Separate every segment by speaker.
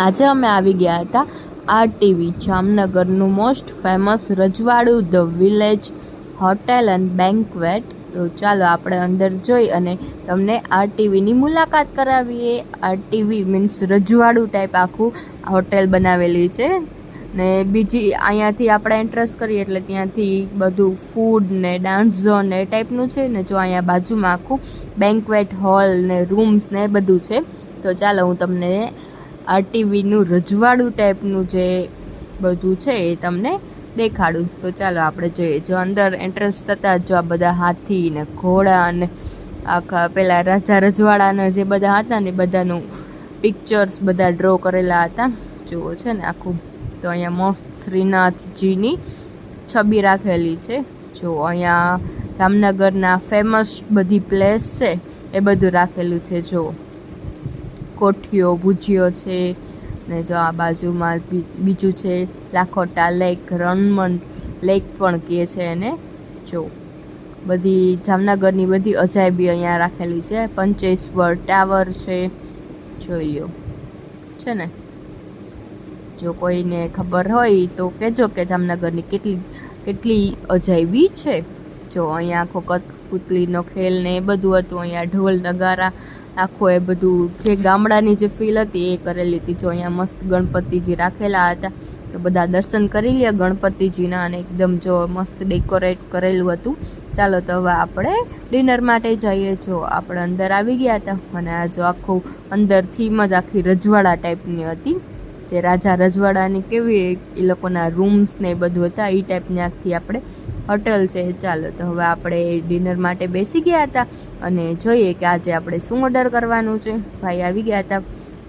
Speaker 1: આજે અમે આવી ગયા હતા RTV જામનગરનું મોસ્ટ ફેમસ રજવાડું the village hotel and banquet. તો ચાલો આપણે અંદર જોઈ અને તમને RTVની મુલાકાત કરાવીએ. RTV મીન્સ રજવાડું ટાઈપ આખું હોટેલ બનાવેલી છે ને બીજી અહીંયાથી આપણે એન્ટ્રસ કરીએ એટલે ત્યાંથી બધું ફૂડ ને ડાન્સ ઝોન એ ટાઈપનું છે ને જો અહીંયા બાજુમાં આખું બેન્ક્વેટ હોલ ને રૂમ્સ ને બધું છે. તો ચાલો હું તમને RTVનું રજવાડું ટાઈપનું જે બધું છે એ તમને દેખાડું. તો ચાલો આપણે જોઈએ. જો અંદર એન્ટ્રન્સ થતાં જો આ બધા હાથી ને ઘોડા અને આખા પેલા રાજા રજવાડાના જે બધા હતા ને બધાનું પિક્ચર્સ બધા ડ્રો કરેલા હતા. જુઓ છે ને આખું. તો અહીંયા મસ્ત શ્રીનાથજીની છબી રાખેલી છે. જો અહીંયા જામનગરના ફેમસ બધી પ્લેસ છે એ બધું રાખેલું છે. જો કોઠીઓ ભુજિયો છે ને જો આ બાજુમાં બીજું છે લાખોટા લેક, રણમંડ લેક પણ કહે છે એને. જો બધી જામનગરની બધી અજાયબી અહીંયા રાખેલી છે. પંચેશ્વર ટાવર છે, જોઈ લો છે ને. જો કોઈને ખબર હોય તો કહેજો કે જામનગરની કેટલી અજાયબી છે. જો અહીંયા આખો કઠપુતળીનો ખેલ ને એ બધું હતું. અહીંયા ઢોલ નગારા આખું એ બધું જે ગામડાની જે ફીલ હતી એ કરેલી હતી. જો અહીંયા મસ્ત ગણપતિજી રાખેલા હતા તો બધા દર્શન કરી લે ગણપતિજીના અને એકદમ જો મસ્ત ડેકોરેટ કરેલું હતું. ચાલો તો હવે આપણે ડિનર માટે જઈએ. જો આપણે અંદર આવી ગયા હતા અને આ જો આખું અંદર થીમ જ આખી રજવાડા ટાઈપની હતી. જે રાજા રજવાડાની કેવી એ લોકોના રૂમ્સ ને એ બધું હતા એ ટાઈપની આખી આપણે હોટેલ છે. ચાલો તો હવે આપણે ડિનર માટે બેસી ગયા હતા અને જોઈએ કે આજે આપણે શું ઓર્ડર કરવાનું છે. ભાઈ આવી ગયા હતા.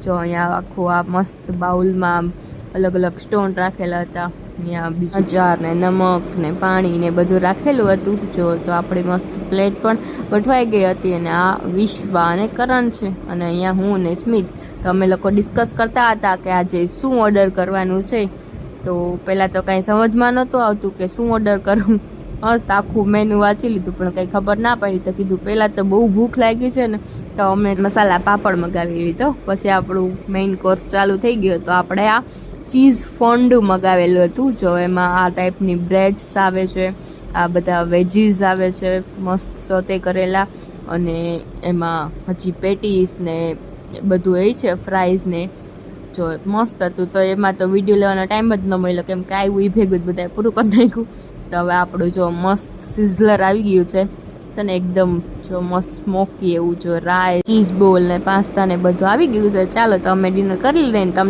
Speaker 1: જો અહીંયા આખું આ મસ્ત બાઉલમાં અલગ અલગ સ્ટોન રાખેલા હતા. અહીંયા બીજું અચાર ને નમક ને પાણી ને બધું રાખેલું હતું. જો તો આપણી મસ્ત પ્લેટ પણ ગોઠવાઈ ગઈ હતી અને આ વિશ્વા અને કરણ છે અને અહીંયા હું ને સ્મિત. તો અમે લોકો ડિસ્કસ કરતા હતા કે આજે શું ઓર્ડર કરવાનું છે. તો પહેલાં તો કાંઈ સમજમાં નહોતું આવતું કે શું ઓર્ડર કરું. મસ્ત આખું મેનુ વાંચી લીધું પણ કંઈ ખબર ના પડી. તો કીધું પહેલાં તો બહુ ભૂખ લાગી છે ને તો અમે મસાલા પાપડ મગાવી લીધો. પછી આપણું મેઇન કોર્સ ચાલુ થઈ ગયો. તો આપણે આ ચીઝ ફોન્ડુ મગાવેલું હતું. જો એમાં આ ટાઈપની બ્રેડ્સ આવે છે, આ બધા વેજીસ આવે છે મસ્ત સોતે કરેલા અને એમાં હજી પેટીસ ને બધું એ છે ફ્રાઈઝ ને. જો મસ્ત હતું. તો એમાં તો વિડીયો લેવાનો ટાઈમ જ ન મળ્યો કેમ કે આવ્યું એ ભેગું જ બધા પૂરું કરી નાખ્યું. તો હવે આપણું જો મસ્ત સિઝલર આવી ગયું છે ને એકદમ જો મસ્ત સ્મોકી એવું. જો રાઈ ચીઝ બોલ ને પાસ્તા ને બધું આવી ગયું છે. ચાલો તો અમે ડિનર કરી લઈએ ને તમને